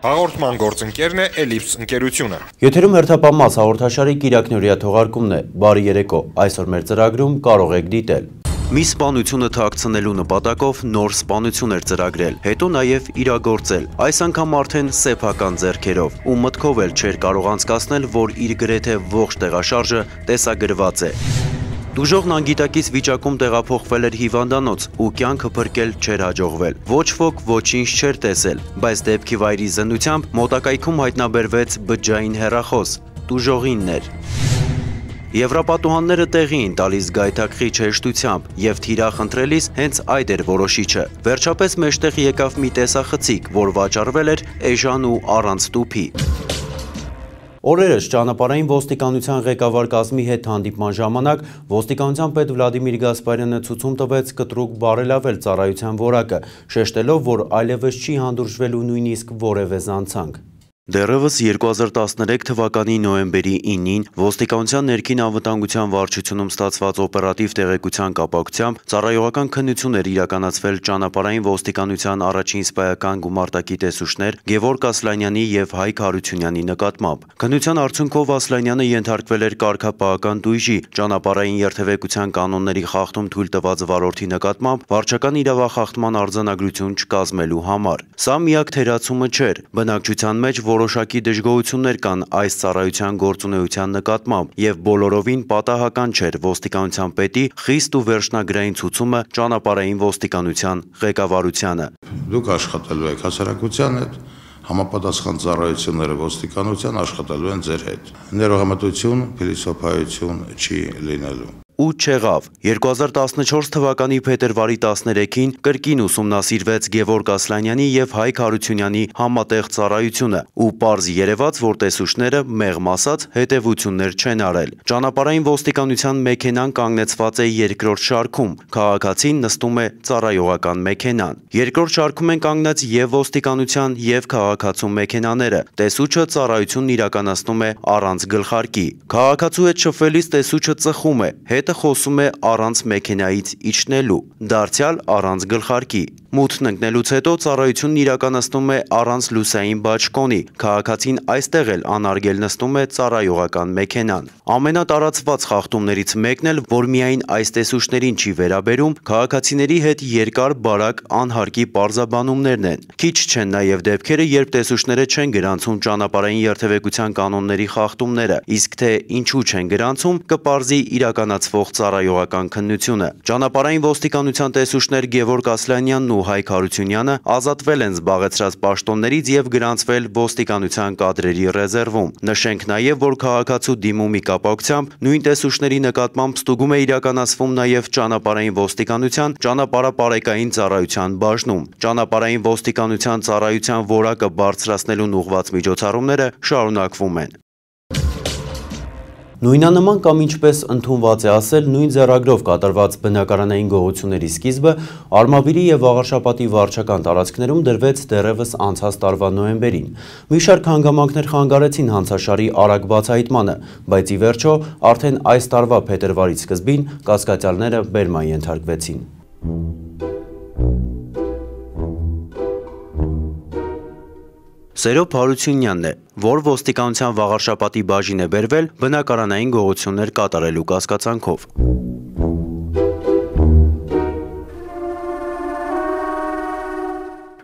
Հաղորդման գործընկերն է Էլիպս ընկերությունը։ Եթերում հերթապահված հաղորդաշարի կիրակնօրյա թողարկումն է։ Բարի երեկո։ Այսօր մեր ծրագրում կարող եք դիտել. Մի սպանությունը թաքցնելու նպատակով նոր սպանություն էր ծրագրել, հետո նաև իրագործել, այս անգամ արդեն սեփական ձեռքերով, ու մտքով էլ չէր կարող անցկացնել, որ իր գրեթե ողջ տեղաշարժը տեսագրված է։ Դուժողն անգիտակից վիճակում տեղափոխվել էր հիվանդանոց ու կյանքը փրկել չէր հաջողվել։ Ոչ ոք ոչինչ չէր տեսել, բայց դեպքի վայրի զննությամբ մոտակայքում հայտնաբերվեց բջջային հեռախոս, դուժողինն էր։ Եվրապատուհանները տեղի էին տալիս գայթակղիչ հեշտությամբ և թիրախ ընտրելիս հենց այդ էր որոշիչը։ Վերջապես մեջտեղ եկավ մի տեսախցիկ, որ վաճառվել էր էժան ու առանց տուփի։ Օրերս ճանապարհային ոստիկանության ղեկավար կազմի հետ հանդիպման ժամանակ ոստիկանության պետ Վլադիմիր Գասպարյանը ցույց տվեց կտրուկ բարելավել ծառայության որակը, շեշտելով, որ այլևս չի հանդուրժվելու նույնիսկ որևէ զանցանք։ Դեռևս 2013 թվականի նոյեմբերի 9-ին ոստիկանության ներքին անվտանգության վարչությունում ստացված օպերատիվ տեղեկության կապակցությամբ ծառայողական քննություն էր իրականացվել ճանապարհային ոստիկանության առաջին սպայական գումարտակի տեսուչներ Գևորգ Ասլանյանի և Հայկ Հարությունյանի նկատմամբ։ Քննության արդյունքով Ասլանյանը ենթարկվել էր կարգապահական տույժի, ճանապարհային երթևեկության կանոնների խախտում թույլ տված վարորդի նկատմամբ վարչական իրավախախտման արձանագրություն չկազմելու համար։ Սա միակ թերացումը չէր, բնակչության մեջ որոշակի դժգոհություններ կան այս ծառայության գործունեության նկատմամբ և բոլորովին պատահական չէր ոստիկանության պետի խիստ ու վերջնագրային ցուցումը ճանապարհային ոստիկանության ղեկավարությանը։ Դուք աշխատելու եք հասարակության հետ, համապատասխան ծառայությունները ոստիկանության աշխատելու են ձեր հետ։ Ներողամտություն, փիլիսոփայություն չի լինելու։ Ու չեղավ։ 2014 թվականի փետրվարի 13-ին կրկին ուսումնասիրվեց Գևորգ Ասլանյանի և Հայկ Հարությունյանի համատեղ ծառայությունը ու պարզ երևաց, որ տեսուչները մեղմ ասած հետևություններ չեն արել։ Ճանապարհային ոստիկանության մեքենան կանգնեցված է երկրորդ շարքում, քաղաքացին նստում է ծառայողական մեքենան։ Երկրորդ շարքում են կանգնած և ոստիկանության և քաղաքացու մեքենաները։ Տեսուչը ծառայությունն իրականացնում է առանց գլխարկի։ Քաղաքացու հետ շփվելիս տեսուչը ծխում է, հետը խոսում է առանց մեքենայից իջնելու, դարձյալ առանց գլխարկի։ Մութն ընկնելուց հետո ծառայությունն իրականացնում է առանց լուսային բաճկոնի, քաղաքացին այստեղ էլ անարգել նստում է ծառայողական մեքենան։ Ամենատարածված խախտումներից մեկն էլ, որ միայն այս տեսուչներին չի վերաբերում, քաղաքացիների հետ երկար բարակ անհարկի պարզաբանումներն են։ Քիչ չեն նաև դեպքերը, երբ տեսուչները չեն գրանցում ճանապարհային երթևեկության կանոնների խախտումները, իսկ թե ինչու չեն գրանցում, կպարզի իրականացվող ծառայողական քննությունը։ Ճանապարհային ոստիկանության տեսուչներ Գևորգ Ասլանյանն ու Հայկ Հարությունյանը ազատվել են զբաղեցրած պաշտոններից և գրանցվել ոստիկանության կադրերի ռեզերվում։ Նշենք նաև, որ քաղաքացու դիմումի կապակցությամբ նույն տեսուչների նկատմամբ ստուգում է իրականացվում նաև ճանապարհային ոստիկանության ճանապարհապարեկային ծառայության բաժնում։ Ճանապարհային ոստիկանության ծառայության որակը բարձրացնելուն ուղղված միջոցառումները շարունակվում են։ Նույնանման կամ ինչպես ընդունված է ասել, նույն ձեռագրով կատարված բնակարանային գողությունների սկիզբը Արմավիրի և Աղարշապատի վարչական տարածքներում դրվեց դեռևս անցած տարվա նոյեմբերին։ Մի շարք հանգամանքներ խանգարեցին հանցաշարի արագ բացահայտմանը, բայց ի վերջո արդեն այս տարվա փետրվարի սկզբին կասկածյալները բերման ենթարկվեցին։ Սերոբ Հարությունյանն է, որ ոստիկանության Վաղարշապատի բաժին է բերվել բնակարանային գողություններ կատարելու կասկածանքով։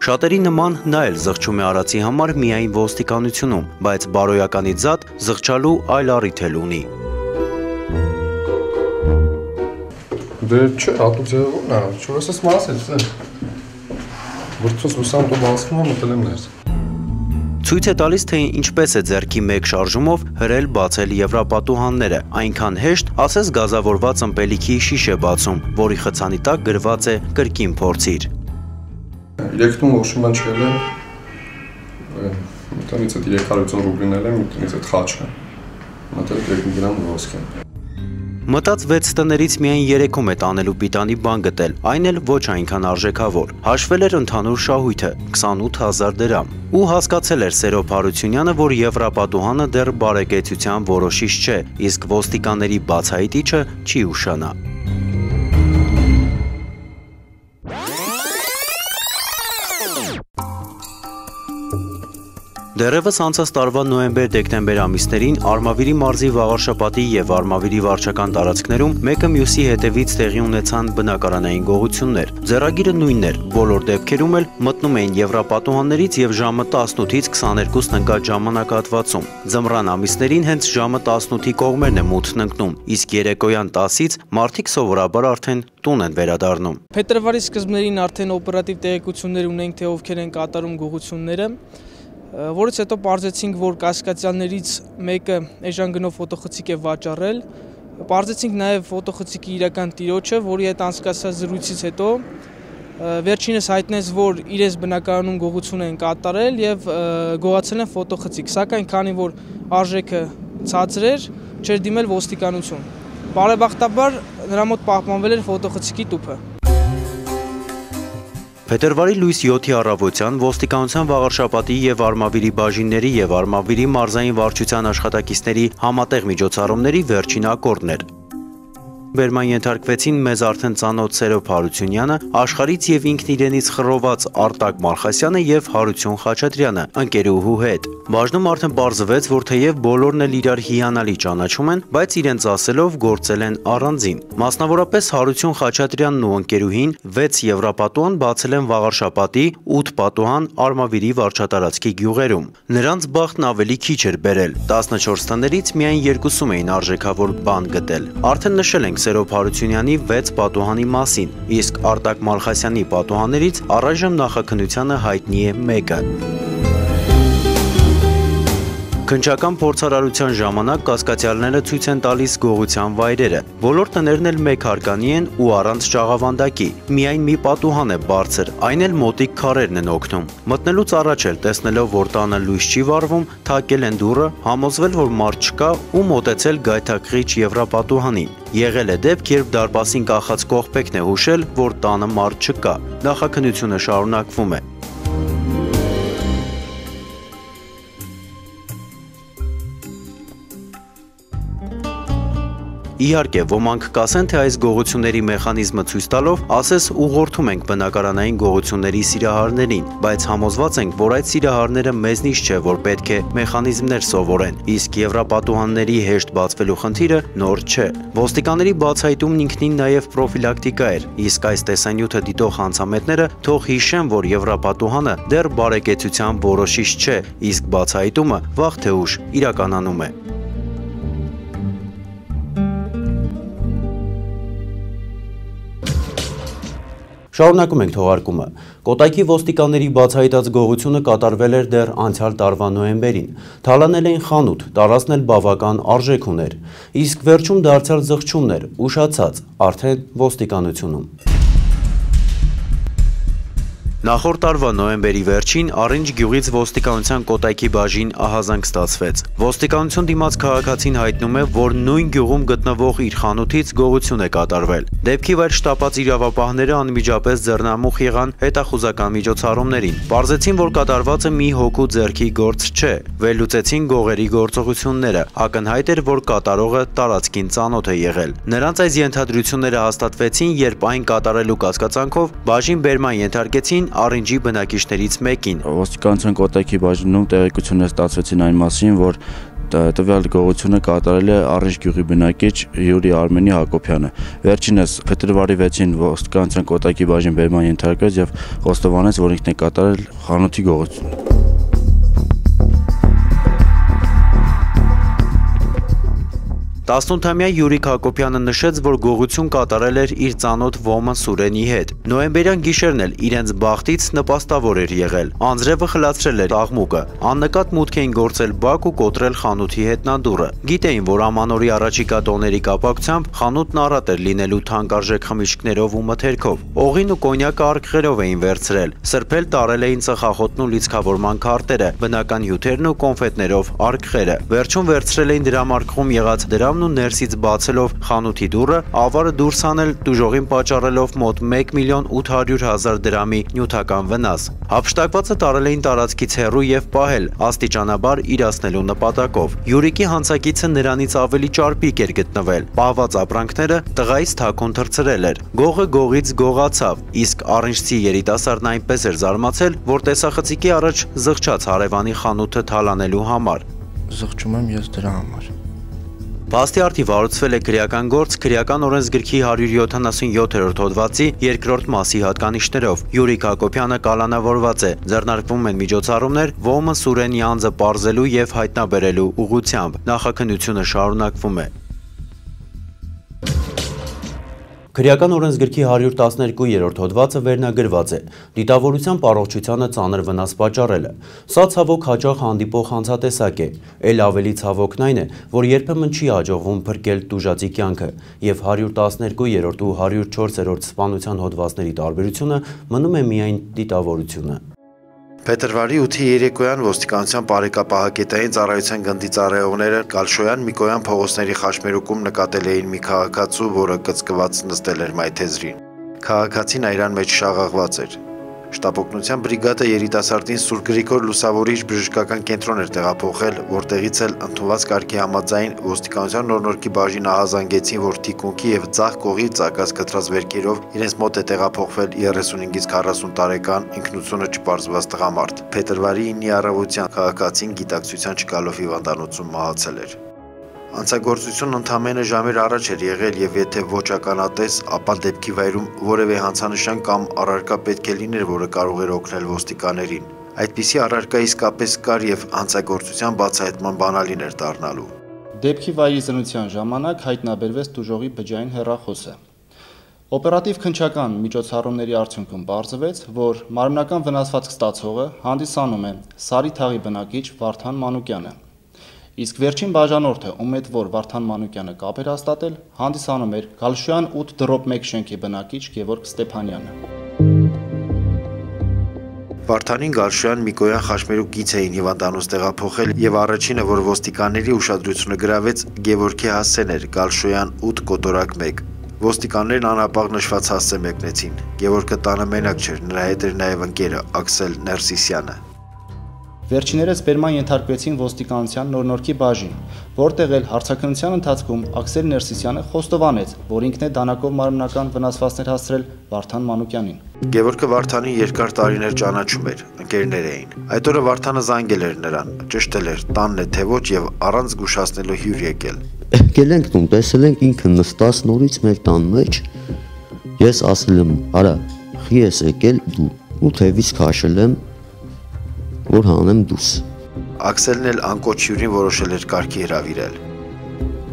Շատերի նման նա էլ զղջում է արածի համար միայն ոստիկանությունում, բայց բարոյականից զատ զղջալու այլ առիթ էլ ունի։ Դե չէ, հատուկ ձևով նա, չորսես մասից է։ Որտուց լուսան տո բացվում է մտել եմ ներս։ Ցույց է տալիս, թե ինչպես է ձեռքի մեկ շարժումով հրել բացել եվրապատուհանները, այնքան հեշտ, ասես գազավորված ըմպելիքի շիշ է բացում, որի խցանի տակ գրված է կրկին փորձիր։ Իրեքտում ոչինչ բան չել է, մտանից այդ 350 ռուբլինել եմ, մտանից այդ խաչը, մտել 2 գրամ ոսկի։ Մտած 6 տներից միայն 3-ում է տանելու պիտանի բան գտել, այն էլ ոչ այնքան արժեքավոր։ Հաշվել էր ընդհանուր շահույթը 28000 դրամ։ Ու հասկացել էր Սերոբ Հարությունյանը, որ եվրապատուհանը դեռ բարեկեցության որոշիչ չէ, իսկ ոստիկանների բացահայտիչը չի ուշանա։ Դեռևս անցած տարվա նոյեմբեր-դեկտեմբեր ամիսներին Արմավիրի մարզի Վաղարշապատի եւ Արմավիրի վարչական տարածքներում մեկը մյուսի հետևից տեղի ունեցան բնակարանային գողություններ։ Ձեռագիրը նույնն էր, բոլոր դեպքերում էլ մտնում էին եվրապատուհաններից եւ ժամը 18-ից 22-ն ընկած ժամանակահատվածում։ Ձմռան ամիսներին հենց ժամը 18-ի կողմերն է մութն ընկնում, իսկ երեկոյան 10-ից մարդիկ սովորաբար արդեն տուն են վերադառնում։ Փետրվարի սկզբներին արդեն օպերատիվ տեղեկություններ ունենք, թե ովքեր են կատարում գողությունները, որից հետո պարզեցինք, որ կասկածյալներից մեկը էժան գնով ֆոտոխցիկ է վաճառել։ Պարզեցինք նաև ֆոտոխցիկի իրական տիրոջը, որի հետ անցկացած զրույցից հետո վերջինս հայտնեց, որ իրենց բնակարանում գողություն են կատարել եւ գողացել են ֆոտոխցիկ, սակայն քանի որ արժեքը ցածր էր, չէր դիմել ոստիկանություն։ Բարեբախտաբար նրա մոտ պահպանվել էր ֆոտոխցիկի տուփը։ Փետրվարի լույս 7-ի առավոտյան ոստիկանության Վաղարշապատի եւ Արմավիրի բաժինների եւ Արմավիրի մարզային վարչության աշխատակիցների համատեղ միջոցառումների վերջին ակորդն էր։ Բերման ենթարկվեցին մեզ արդեն ծանոթ Սերոբ Հարությունյանը, աշխարհից եւ ինքն իրենից խռոված Արտակ Մալխասյանը եւ Հարություն Խաչատրյանը, ընկերուհու հետ։ Բաժնում արդեն պարզվեց, որ թեև բոլորն էլ իրար հիանալի ճանաչում են, բայց իրենց ասելով գործել են առանձին։ Մասնավորապես Հարություն Խաչատրյանն ու ընկերուհին 6 եվրապատուհան բացել են Վաղարշապատի 8 պատուհան Արմավիրի վարչատարածքի գյուղերում։ Նրանց բախտն ավելի քիչ էր բերել։ 14 տներից միայն 2-ում էին արժեքավոր բան գտել։ Արդեն նշել ենք Սերոբ Հարությունյանի 6 պատուհանի մասին, իսկ Արտակ Մալխասյանի պատուհաններից առայժմ նախաքննությանը հայտնի է մեկը։ Քննչական փորձարարության ժամանակ կասկածյալները ցույց են տալիս գողության վայրերը։ Բոլոր տներն էլ մեկ հարկանի են ու առանց ճաղավանդակի։ Միայն մի պատուհան է բարձր, այն էլ մոտիկ քարերն են օգնում։ Մտնելուց առաջ էլ տեսնելով, որ տանը լույս չի վառվում, թակել են դուռը, համոզվել, որ մարդ չկա ու մոտեցել գայթակղիչ եվրապատուհանին։ Եղել է դեպք, երբ դարպասին կախած կողպեքն է հուշել, որ տանը մարդ չկա։ Նախաքննությունը շարունակվում է։ Իհարկե, ոմանք կասեն, թե այս գողությունների մեխանիզմը ցույց տալով, ասես ուղղորդում ենք բնակարանային գողությունների սիրահարներին, բայց համոզված ենք, որ այդ սիրահարները մեզնից չէ, որ պետք է մեխանիզմներ սովորեն, իսկ եվրապատուհանների հեշտ բացվելու խնդիրը նոր չէ։ Ոստիկանների բացահայտումն ինքնին նաև պրոֆիլակտիկա էր, իսկ այս տեսանյութը դիտող հանցամետները թող հիշեն, որ եվրապատուհանը դեռ բարեկեցության որոշիչ չէ, իսկ բացահայտումը վաղ թե ուշ իրականանում է։ Շարունակում ենք թողարկումը։ Կոտայքի ոստիկանների բացահայտած գողությունը կատարվել էր դեռ անցյալ տարվա նոյեմբերին։ Թալանել էին խանութ, տարածքն էլ բավական արժեք ուներ, իսկ վերջում դարձյալ զղջումներ, ուշացած, արդեն ոստիկանությունում։ Նախորդ տարվա նոյեմբերի վերջին Առինջ գյուղից ոստիկանության Կոտայքի բաժին ահազանգ ստացվեց։ Ոստիկանություն դիմաց քաղաքացին հայտնում է, որ նույն գյուղում գտնվող իր խանութից գողություն է կատարվել։ Դեպքի վայր շտապած իրավապահները անմիջապես ձեռնամուխ եղան հետախուզական միջոցառումներին։ Պարզեցին, որ կատարվածը մի հոգու ձեռքի գործ չէ։ Վերլուծեցին գողերի գործողությունները։ Ակնհայտ էր, որ կատարողը տարածքին ծանոթ է եղել։ Նրանց այս ենթադրությունները հաստատվեցին, երբ այն կատարելու կասկածանքով բաժին բերման ենթարկեցին Առինջի բնակիչներից մեկին։ Ոստիկանության Կոտայքի բաժնում տեղեկություններ ստացվեցին այն մասին, որ տվյալ գողությունը կատարել է Առինջ գյուղի բնակիչ Յուրի Արմենի Հակոբյանը։ Վերջինս փետրվարի 6-ին ոստիկանության Կոտայքի բաժին բերման ենթարկվեց եւ խոստովանեց, որ ինքն է կատարել խանութի գողությունը։ 18-ամյա Յուրիկ Հակոբյանը նշեց, որ գողություն կատարել էր իր ծանոթ Ոմն Սուրենի հետ։ Նոյեմբերյան գիշերն էլ իրենց բախտից նպաստավոր էր եղել։ Անձրևը խլացրել էր աղմուկը։ Աննկատ մուտք էին գործել բակ ու կոտրել խանութի հետնադուռը։ Գիտեին, որ ամանորի առաջիկա տոների կապակցությամբ խանութն առատ էր լինելու թանկարժեք խմիչքներով ու մթերքով։ Օղին ու կոնյակը արկղերով էին վերցրել։ Սրբել տարել էին ծխախոտն ու լիցքավորման քարտերը, բնական հյութերն ու կոնֆետներով արկղերը։ Վերջում վերցրել էին դրամարկղում եղած դրամ անդամն ու ներսից բացելով խանութի դուռը, ավարը դուրս հանել, տուժողին պատճառելով մոտ 1.800.000 դրամի նյութական վնաս։ Հափշտակվածը տարել էին տարածքից հեռու եւ պահել աստիճանաբար իրացնելու նպատակով։ Յուրիկի հանցակիցը նրանից ավելի ճարպիկ էր գտնվել։ Պահված ապրանքները տղայից թաքուն թռցրել էր։ Գողը գողից գողացավ, իսկ առնչցի երիտասարդն այնպես էր զարմացել, որ տեսախցիկի առաջ զղջաց հարևանի խանութը թալանելու համար։ Զղջում եմ ես դրա համար։ Փաստի առթիվ հարուցվել է քրեական գործ քրեական օրենսգրքի 177-րդ հոդվածի 2-րդ մասի հատկանիշներով։ Յուրիկ Հակոբյանը կալանավորված է։ Ձեռնարկվում են միջոցառումներ Ոմը Սուրենի անձը պարզելու եւ հայտնաբերելու ուղղությամբ։ Նախաքննությունը շարունակվում է։ Քրեական օրենսգրքի 112-րդ հոդվածը վերնագրված է դիտավորության առողջությանը ծանր վնաս պատճառելը։ Սա ցավոք հաճախ հանդիպող հանցատեսակ է։ Էլ ավելի ցավոքն այն է, որ երբեմն չի հաջողվում փրկել տուժածի կյանքը, եւ 112-րդ ու 104-րդ սպանության հոդվածների տարբերությունը մնում է միայն դիտավորությունը։ Փետրվարի 8-ի երեկոյան ոստիկանության բարեկապահակետային ծառայության գնդի ծառայողները Գալշոյան Միկոյան փողոցների խաչմերուկում նկատել էին մի քաղաքացու, որը կծկված նստել էր մայթեզրին։ Քաղաքացին այրան մեջ շաղաղված էր։ Շտապօգնության բրիգադը երիտասարդին Սուրբ Գրիգոր Լուսավորիչ բժշկական կենտրոն էր տեղափոխել, որտեղից էլ ընդունված կարգի համաձայն ոստիկանության նորնորքի բաժին ահազանգեցին, որ թիկունքի եւ ձախ կողի ծակած կտրած վերքերով իրենց մոտ է տեղափոխվել 35-ից 40 տարեկան ինքնությունը չպարզված տղամարդ։ Փետրվարի 9-ի առավոտյան քաղաքացին գիտակցության չգալով հիվանդանոցում մահացել էր։ Անցագործությունն ընդամենը ժամեր առաջ էր եղել եւ եթե ոչ ականատես, ապա դեպքի վայրում որևէ հանցանշան կամ առարկա պետք է լիներ, որը կարող էր օգնել ոստիկաներին։ Այդպիսի առարկա իսկապես կար եւ անցագործության բացահայտման բանալին էր դառնալու։ Դեպքի վայրի զննության ժամանակ հայտնաբերվեց տուժողի բջջային հեռախոսը։ Օպերատիվ քննչական միջոցառումների արդյունքում պարզվեց, որ մարմնական վնասվածք ստացողը հանդիսանում է Սարի թաղի բնակիչ Վարդան Մանուկյանը։ Իսկ վերջին բաժանորդը, ում հետ որ Վարդան Մանուկյանը կապ էր հաստատել, հանդիսանում էր Գալշոյան 8-1 շենքի բնակիչ Գևորգ Ստեփանյանը։ Վարդանին Գալշոյան Միկոյան խաչմերուկից էին հիվանդանոց տեղափոխել եւ առաջինը, որ ոստիկանների ուշադրությունը գրավեց, Գևորգի հասցեն էր Գալշոյան 8 կոտորակ 1։ Ոստիկաններն անապաղ նշված հասցե մեկնեցին։ Գևորգը տանը մենակ չէր, նրա հետ էր նաեւ ընկերը Աքսել Ներսիսյանը։ Վերջիներս բերման ենթարկվեցին ոստիկանության նորնորքի բաժին, որտեղ էլ հարցաքննության ընթացքում Աքսել Ներսիսյանը խոստովանեց, որ ինքն է դանակով մարմնական վնասվածքներ հասցրել Վարդան Մանուկյանին։ Գևորգը Վարդանին երկար տարիներ ճանաչում էր, ընկերներ էին։ Այդ օրը Վարդանը զանգել էր նրան, ճշտել էր, տանն է թե ոչ եւ առանց զգուշացնելու հյուր եկել։ Եկել ենք տուն, տեսել ենք ինքը նստած նորից մեր տան մեջ։ Ես ասել եմ, արա, խի ես եկել դու, ու թևից քաշել եմ, որ հանեմ դուս։ Աքսելն էլ անկոչ հյուրին որոշել էր կարգի հրավիրել։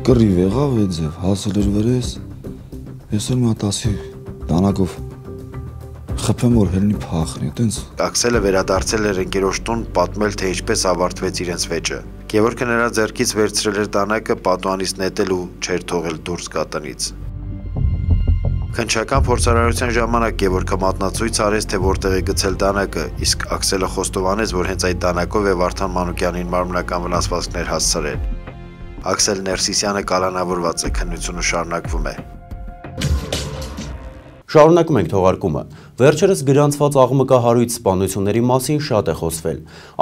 Կռիվ եղավ է ձև, հասել էր վրես, ես էլ մատասի դանակով խփեմ, որ հելնի փախնի, տենց։ Աքսելը վերադարձել էր ընկերոջ տուն, պատմել, թե ինչպես ավարտվեց իրենց վեճը։ Գևորգը նրա ձեռքից վերցրել էր դանակը, պատուհանից նետել ու չէր թողել դուրս գա տնից։ Քննչական փորձարարության ժամանակ Գևորգը մատնացույց արեց, թե որտեղ է գցել դանակը, իսկ Աքսելը խոստովանեց, որ հենց այդ դանակով է Վարդան Մանուկյանին մարմնական վնասվածքներ հասցրել։ Աքսել Ներսիսյանը կալանավորված է, քննությունը շարունակվում է։ Շարունակում ենք թողարկումը։ Վերջերս գրանցված աղմկահարույց սպանությունների մասին շատ է խոսվել։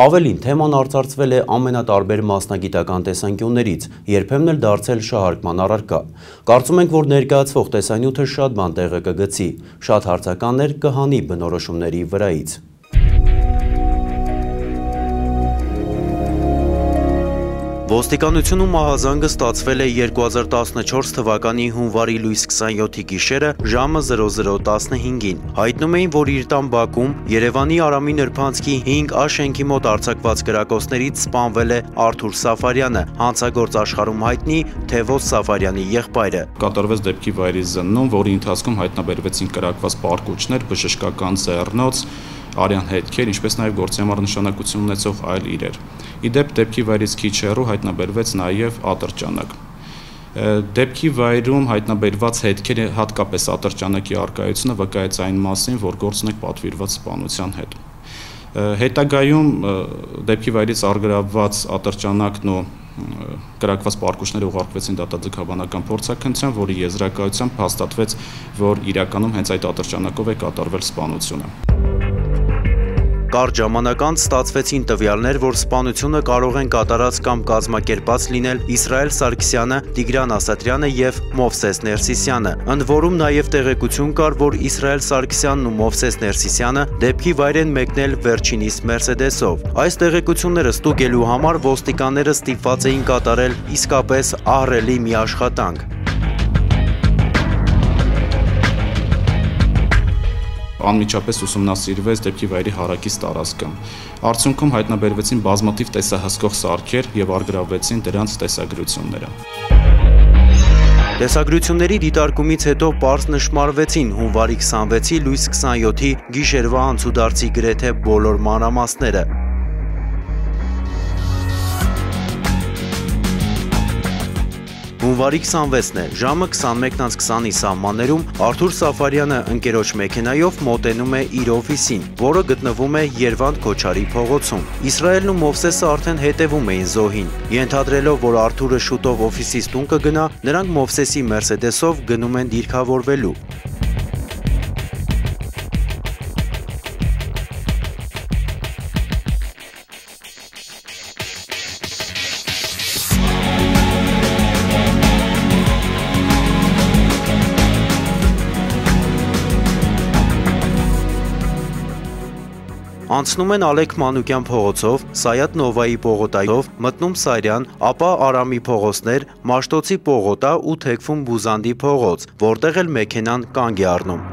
Ավելին, թեման արծարծվել է ամենատարբեր մասնագիտական տեսանկյուններից, երբեմն էլ դարձել շահարկման առարկա։ Կարծում ենք, որ ներկայացվող տեսանյութը շատ բան տեղը կգցի, շատ հարցականներ կհանի բնորոշումների վրայից։ Ոստիկանությունում ահազանգը ստացվել է 2014 թվականի հունվարի լույս 27-ի գիշերը ժամը 00:15-ին։ Հայտնում էին, որ իր տան բակում Երևանի Արամի Նրբանցքի 5A շենքի մոտ արձակված կրակոցներից սպանվել է Արթուր Սաֆարյանը, հանցագործ աշխարհում հայտնի Թևոս Սաֆարյանի եղբայրը։ Կատարվեց դեպքի վայրի զննում, որի ընթացքում հայտնաբերվեցին կրակված պարկուճներ, բժշկական ձեռնոց, արյան հետքեր, ինչպես նաև գործի համար նշանակություն ունեցող այլ իրեր։ Իդեպ դեպքի վայրից քիչ հեռու հայտնաբերվեց նաև ատրճանակ։ Դեպքի վայրում հայտնաբերված հետքերը, հատկապես ատրճանակի առկայությունը վկայեց այն մասին, որ գործն է պատվիրված սպանության հետ։ Հետագայում դեպքի վայրից առգրավված ատրճանակն ու կրակված պարկուշները ուղարկվեցին դատաձգաբանական փորձաքննության, որի եզրակացությամբ հաստատվեց, որ իրականում հենց այդ ատրճանակով է կատարվել սպանությունը։ Կարճ ժամանակ անց ստացվեցին տվյալներ, որ սպանությունը կարող են կատարած կամ կազմակերպած լինել Իսրայել Սարգսյանը, Տիգրան Ասատրյանը և Մովսես Ներսիսյանը, ընդ որում նաև տեղեկություն կար, որ Իսրայել Սարգսյանն ու Մովսես Ներսիսյանը դեպքի վայր են մեկնել վերջինիս Մերսեդեսով։ Այս տեղեկությունները ստուգելու համար ոստիկանները ստիպված էին կատարել իսկապես ահռելի մի աշխատանք։ Անմիջապես ուսումնասիրվեց դեպքի վայրի հարակից տարածքը։ Արդյունքում հայտնաբերվեցին բազմաթիվ տեսահսկող սարքեր և առգրավվեցին դրանց տեսագրությունները։ Տեսագրությունների դիտարկումից հետո պարզ նշմարվեցին հունվարի 26-ի լույս 27-ի գիշերվա անցուդարձի գրեթե բոլոր մանրամասները։ Հունվարի 26-ն է, ժամը 21:20-ի սահմաններում Արթուր Սաֆարյանը ընկերոջ մեքենայով մոտենում է իր օֆիսին, որը գտնվում է Երվանդ Քոչարի փողոցում։ Իսրայելն ու Մովսեսը արդեն հետևում էին զոհին։ Ենթադրելով, որ Արթուրը շուտով օֆիսից տուն կգնա, նրանք Մովսեսի Մերսեդեսով գնում են դիրքավորվելու։ Անցնում են Ալեք Մանուկյան փողոցով, Սայաթ Նովայի պողոտայով, մտնում Սարյան, ապա Արամի փողոցներ, Մաշտոցի պողոտա ու թեքվում Բուզանդի փողոց, որտեղ էլ մեքենան կանգ է առնում։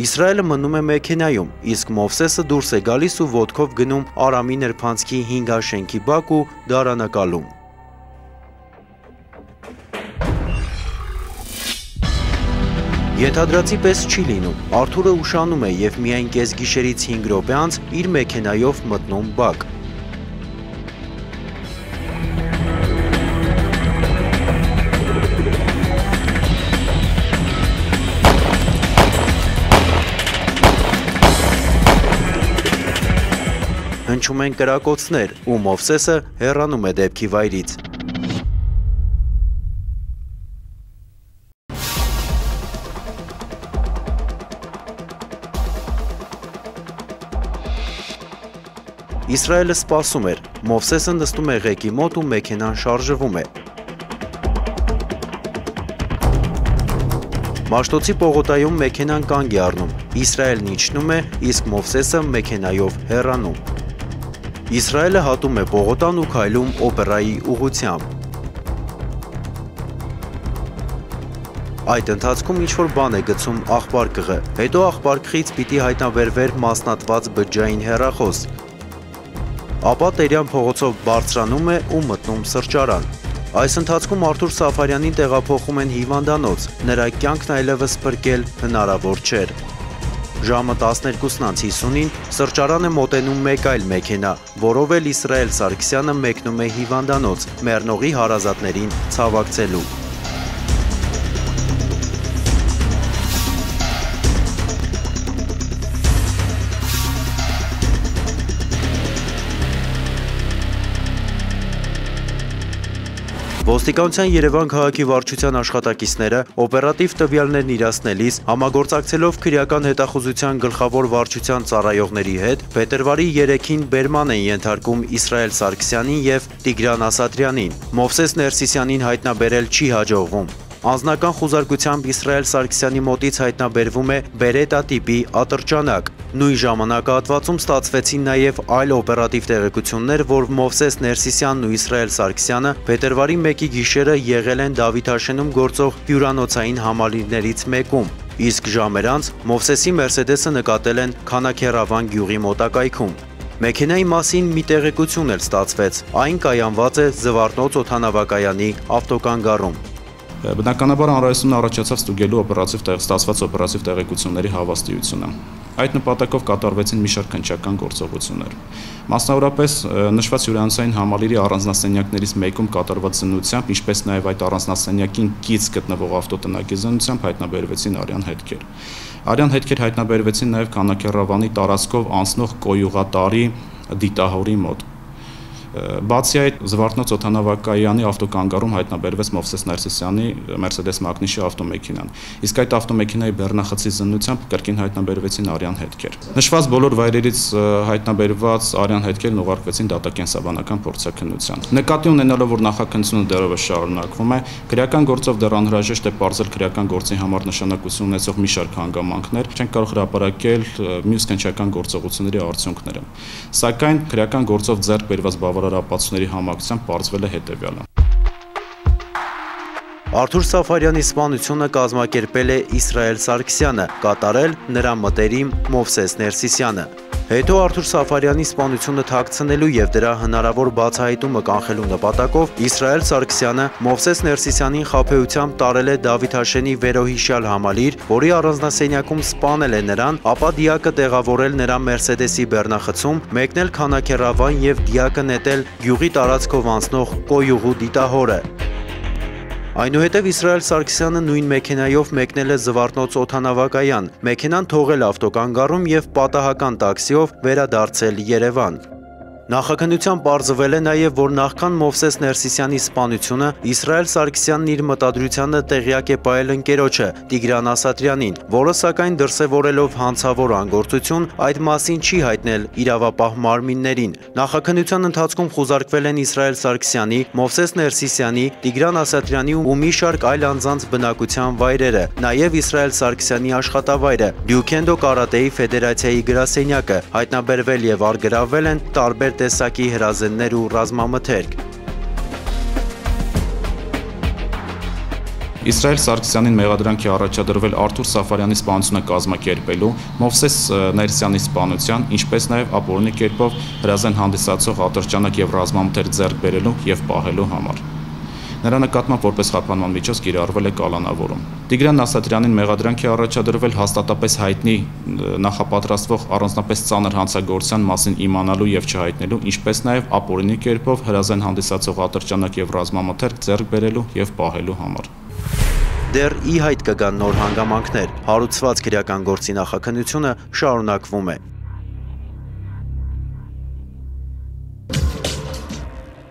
Իսրայելը մնում է մեքենայում, իսկ Մովսեսը դուրս է գալիս ու ոտքով գնում Արամի նրբանցքի 5 շենքի բակ ու դարանակալում։ Ենթադրածի պես չի լինում, Արթուրը ուշանում է և միայն կեսգիշերից 5 րոպե անց իր մեքենայով մտնում բակ։ Հնչում են կրակոցներ, ու Մովսեսը հեռանում է դեպքի վայրից։ Իսրայելը սպասում էր, Մովսեսը նստում է ղեկի մոտ ու մեքենան շարժվում է։ Մաշտոցի պողոտայում մեքենան կանգ է առնում, Իսրայելն իջնում է, իսկ Մովսեսը մեքենայով հեռանում։ Իսրայելը հատում է պողոտան ու քայլում օպերայի ուղղությամբ։ Այդ ընթացքում ինչ-որ բան է գցում աղբարկղը, հետո աղբարկղից պիտի հայտնաբերվեր մասնատված բջջային հեռախոս։ Ապա Տերյան փողոցով բարձրանում է ու մտնում սրճարան։ Այս ընթացքում Արթուր Սաֆարյանին տեղափոխում են հիվանդանոց, նրա կյանքն այլևս փրկել հնարավոր չէր։ Ժամը 12:50-ին սրճարան է մոտենում մեկ այլ մեքենա, որով էլ Իսրայել Սարգսյանը մեկնում է հիվանդանոց, մեռնողի հարազատներին ցավակցելու։ Ոստիկանության Երևան քաղաքի վարչության աշխատակիցները օպերատիվ տվյալներն իրացնելիս համագործակցելով քրեական հետախուզության գլխավոր վարչության ծառայողների հետ փետրվարի 3-ին բերման են ենթարկում Իսրայել Սարգսյանին և Տիգրան Ասատրյանին։ Մովսես Ներսիսյանին հայտնաբերել չի հաջողվում։ Անձնական խուզարկությամբ Իսրայել Սարգսյանի մոտից հայտնաբերվում է Բերետա տիպի ատրճանակ։ Նույն ժամանակահատվածում ստացվեցին նաև այլ օպերատիվ տեղեկություններ, որ Մովսես Ներսիսյանն ու Իսրայել Սարգսյանը փետրվարի 1-ի գիշերը եղել են Դավիթաշենում գործող հյուրանոցային համալիրներից մեկում, իսկ ժամեր անց Մովսեսի Մերսեդեսը նկատել են Քանաքեռավան գյուղի մոտակայքում։ Մեքենայի մասին մի տեղեկություն էլ ստացվեց, այն կայանված է Զվարթնոց օդանավակայանի ավտոկանգառում։ Բնականաբար հանրայնությունն առաջացավ ստուգելու ստացված օպերատիվ տեղեկությունների հավաստիությունը։ Այդ նպատակով կատարվեցին մի շարք հնչական գործողություններ։ Մասնավորապես նշված հյուրանոցային համալիրի առանձնասենյակներից մեկում կատարված զննությամբ, ինչպես նաև այդ առանձնասենյակին կից գտնվող ավտոտնակի զննությամբ հայտնաբերվեցին արյան հետքեր։ Արյան հետքեր հայտնաբերվեցին նաև Քանաքեռավանի տարածքով անցնող կոյուղատարի դիտահորի մոտ։ Բացի այդ, Զվարթնոց օդանավակայանի ավտոկանգառում հայտնաբերվեց Մովսես Ներսիսյանի Mercedes Magnus-ի ավտոմեքենան։ Իսկ այդ ավտոմեքենայի բեռնախցի զննությամբ կրկին հայտնաբերվեցին արյան հետքեր։ Նշված բոլոր վայրերից հայտնաբերված արյան հետքերն ուղարկվեցին դատակենսաբանական փորձաքննության։ Նկատի ունենալով, որ նախաքննությունը դեռևս շարունակվում է, քրեական գործով դեռ անհրաժեշտ է պարզել քրեական գործի համար նշանակություն ունեցող մի շարք հանգամանքներ, չենք կարող հրապարակել մյուս քննչական գործողությունների արդյունքները։ Սակայն քրեական գործով ձեռք բերված ապացույցների համակցությամբ պարզվել է հետևյալը։ Արթուր Սաֆարյանի սպանությունը կազմակերպել է Իսրայել Սարգսյանը, կատարել նրա մտերիմ Մովսես Ներսիսյանը։ Հետո Արթուր Սաֆարյանի սպանությունը թաքցնելու և դրա հնարավոր բացահայտումը կանխելու նպատակով Իսրայել Սարգսյանը Մովսես Ներսիսյանին խաբեությամբ տարել է Դավիթ Հաշենի վերոհիշյալ համալիր, որի առանձնասենյակում սպանել է նրան, ապա դիակը տեղավորել նրա Մերսեդեսի բեռնախցում, մեկնել Քանաքեռավան և դիակը նետել գյուղի տարածքով անցնող կոյուղու դիտահորը։ Այնուհետև Իսրայել Սարգսյանը նույն մեքենայով մեկնել է Զվարթնոց օդանավակայան, մեքենան թողել ավտոկանգառում և պատահական տաքսիով վերադարձել Երևան։ Նախաքննությամբ պարզվել է նաև, որ նախքան Մովսես Ներսիսյանի սպանությունը Իսրայել Սարգսյանն իր մտադրությանը տեղյակ է պահել ընկերոջը Տիգրան Ասատրյանին, որը սակայն դրսևորելով հանցավոր անգործություն, այդ մասին չի հայտնել իրավապահ մարմիններին։ Նախաքննության ընթացքում խուզարկվել են Իսրայել Սարգսյանի, Մովսես Ներսիսյանի, Տիգրան Ասատրյանի ու մի շարք այլ անձանց բնակության վայրերը, նաև Իսրայել Սարգսյանի աշխատավայրը, Դյուքենդո կարատեի ֆեդերացիայի գրասենյակը, հայտնաբերվել և առգրավվել են տարբեր տեսակի հրազեններ ու ռազմամթերք։ Իսրայել Սարգսյանին մեղադրանք է առաջադրվել Արթուր Սաֆարյանի սպանությունը կազմակերպելու, Մովսես Ներսյանի սպանության, ինչպես նաև ապօրինի կերպով հրազեն հանդիսացող ատրճանակ և ռազմամթերք ձեռք բերելու և պահելու համար։ Նրա նկատմամբ որպես խափանման միջոց կիրառվել է կալանավորում։ Տիգրան Ասատրյանին մեղադրանք է առաջադրվել հաստատապես հայտնի նախապատրաստվող առանձնապես ծանր հանցագործության մասին իմանալու և չհայտնելու, ինչպես նաև ապօրինի կերպով հրազեն հանդիսացող ատրճանակ և ռազմամթերք ձեռք բերելու և պահելու համար։ Դեռ ի հայտ կգան նոր հանգամանքներ, հարուցված քրեական գործի նախաքննությունը շարունակվում է։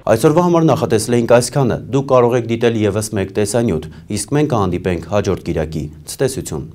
Այսօրվա համար նախատեսել էինք այսքանը, դուք կարող եք դիտել ևս մեկ տեսանյութ, իսկ մենք կհանդիպենք հաջորդ կիրակի, ցտեսություն։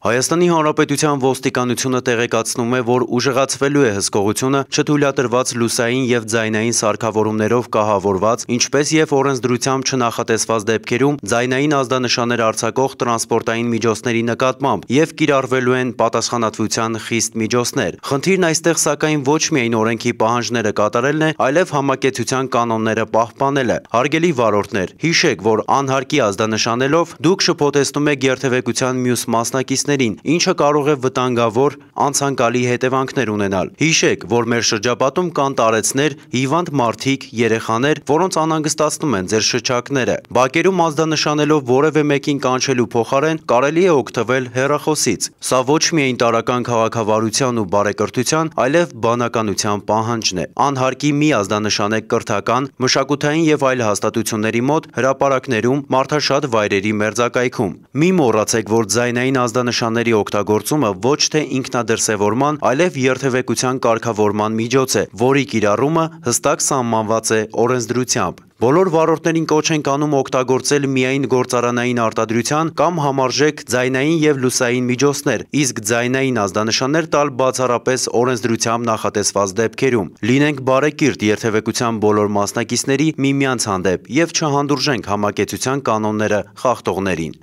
Հայաստանի Հանրապետության ոստիկանությունը տեղեկացնում է, որ ուժեղացվելու է հսկողությունը չթույլատրված լուսային և ձայնային սարքավորումներով կահավորված, ինչպես և օրենսդրությամբ չնախատեսված դեպքերում ձայնային ազդանշաններ արձակող տրանսպորտային միջոցների նկատմամբ և կիրառվելու են պատասխանատվության խիստ միջոցներ։ Խնդիրն այստեղ սակայն ոչ միայն օրենքի պահանջները կատարելն է, այլև համակեցության կանոնները պահպանելը։ Հարգելի վարորդներ, հիշեք, որ անհարկի ազդանշանելով դուք շփոթեցնում եք երթևեկության մյուս մասնակիցներին, ինչը կարող է վտանգավոր անցանկալի հետևանքներ ունենալ։ Հիշեք, որ մեր շրջապատում կան տարեցներ, հիվանդ մարդիկ, երեխաներ, որոնց անհանգստացնում են ձեր շչակները։ Բակերում ազդանշանելով որևէ մեկին կանչելու փոխարեն կարելի է օգտվել հեռախոսից։ Սա ոչ միայն տարրական քաղաքավարության ու բարեկրթության, այլև բանականության պահանջն է։ Անհարկի մի ազդանշանեք կրթական, մշակութային և այլ հաստատությունների մոտ, հրապարակներում, մարդաշատ վայրերի մերձակայքում։ Մի մոռացեք, որ ձայնային ազդանշանների օգտագործումը ոչ թե ինքնադրսևորման, այլև երթևեկության կարգավորման միջոց է, որի կիրառումը հստակ սահմանված է օրենսդրությամբ։ Բոլոր վարորդներին կոչ ենք անում օգտագործել միայն գործարանային արտադրության կամ համարժեք ձայնային և լուսային միջոցներ, իսկ ձայնային ազդանշաններ տալ բացառապես օրենսդրությամբ նախատեսված դեպքերում։ Լինենք բարեկիրթ երթևեկության բոլոր մասնակիցների միմյանց հանդեպ և չհանդուրժենք համակեցության կանոնները խախտողներին։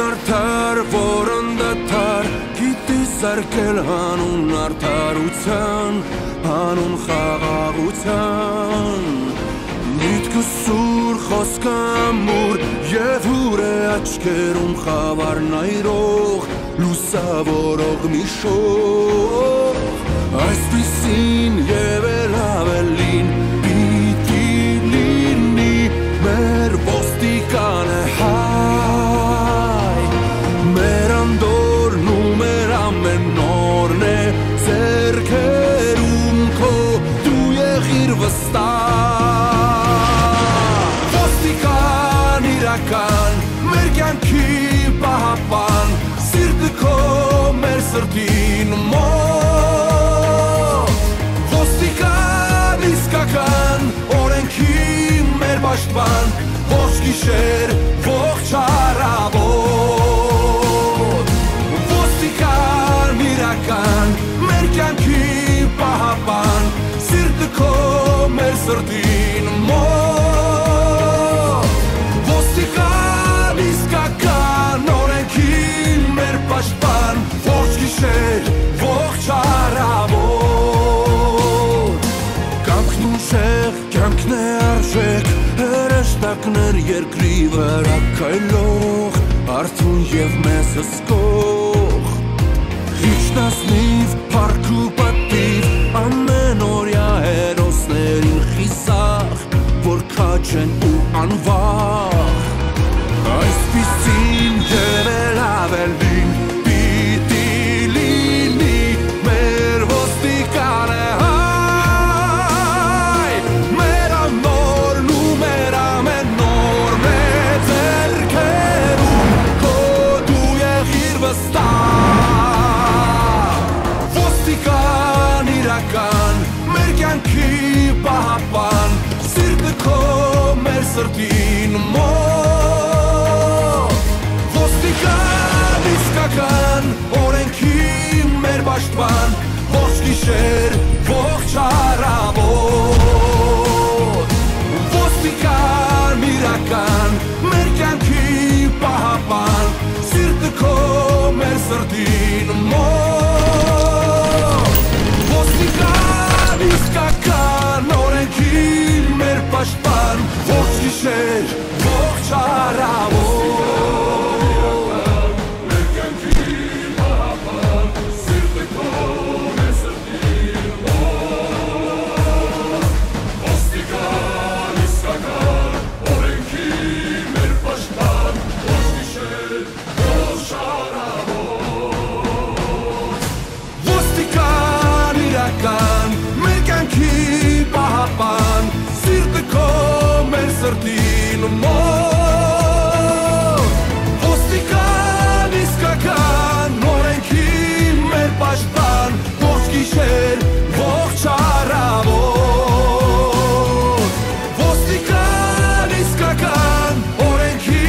Արդար, որն դատարր, գիտի սարքել հանուն արդարության, հանուն խաղաղության, միտքը սուր խոսքը մուր Եվ ուր է աչքերում խավարն այրող լուսավորող մի շող Այսպիսին և էլ ավելին պիտի լինի մեր ոստիկանը հայ Մեր անդորն ու մեր ամեն նորն է ձեռքերում քո դու եղիր վստահ Ոստիկան իրական մեր կյանքի պահապան Սիրտը քո մեր սրտին մոտ Ոստիկան իսկական օրենքի մեր պաշտպան Ողջ գիշեր, ողջ առավոտ Ոստիկան իրական մեր կյանքի պահապան Սիրտը քո մեր սրտին մոտ Ոստիկան իսկական օրենքի մեր պաշտպան Ողջ գիշեր, ողջ առավոտ Կամքն ուշեղ, կյանքն է արժեք Հրեշտակներ երկրի վրա քայլող Արթուն և մեզ հսկող Իջնասնիվ, փառք ու պատիվ Ամեն օրյա հերոսներին խիսախ Որ քաջ են ու անվախ Այսպիսին և էլ ավելին Պիտի լինի մեր ոստիկանը հայ Մեր անորն ու մեր ամեն նորն է ձեռքերում Քո դու եղիր վստահ Ոստիկան իրական մեր կյանքի պահապան Սիրտը քո մեր սրտին մոտ Ոստիկան իսկական օրենքի մեր պաշտպան Ողջ գիշեր, ողջ առավոտ Ոստիկան իրական մեր կյանքի պահապան Սիրտը քո մեր սրտին մոտ Ոստիկան իսկական օրենքի մեր պաշտպան Ողջ գիշեր, ողջ առավոտ Մեր կյանքի պահապան Սիրտը քո մեր սրտին մոտ Ոստիկան իսկական օրենքի մեր պաշտպան Ողջ գիշեր, ողջ առավոտ Ոստիկան իրական մեր կյանքի պահապան Սիրտը քո մեր սրտին մոտ Ոստիկան իսկական օրենքի մեր պաշտպան Ողջ գիշեր, ողջ առավոտ Ոստիկան իսկական օրենքի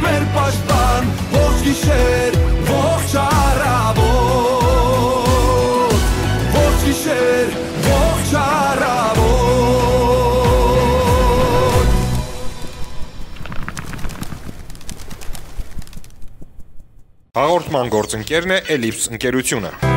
մեր պաշտպան Ողջ գիշեր, ողջ առավոտ Ողջ գիշեր, ողջ առավոտ Հաղորդման գործընկերն է Էլիպս ընկերությունը։